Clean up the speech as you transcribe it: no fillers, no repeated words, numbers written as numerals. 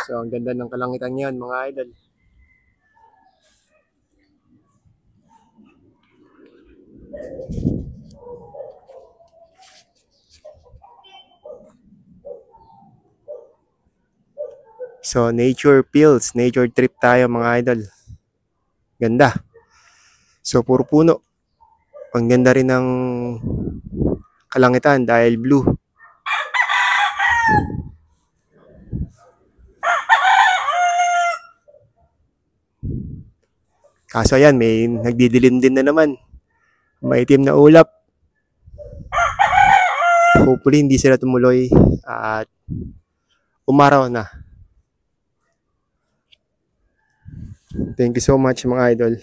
So, ang ganda ng kalangitan yan, mga idol. So, nature feels, nature trip tayo, mga idol. Ganda. So, puro puno. Ang ganda rin ng kalangitan dahil blue. Kaso ayan, may nagdidilim din na naman. Maitim na ulap. Hopefully, hindi sila tumuloy at umaraw na. Thank you so much, mga idol.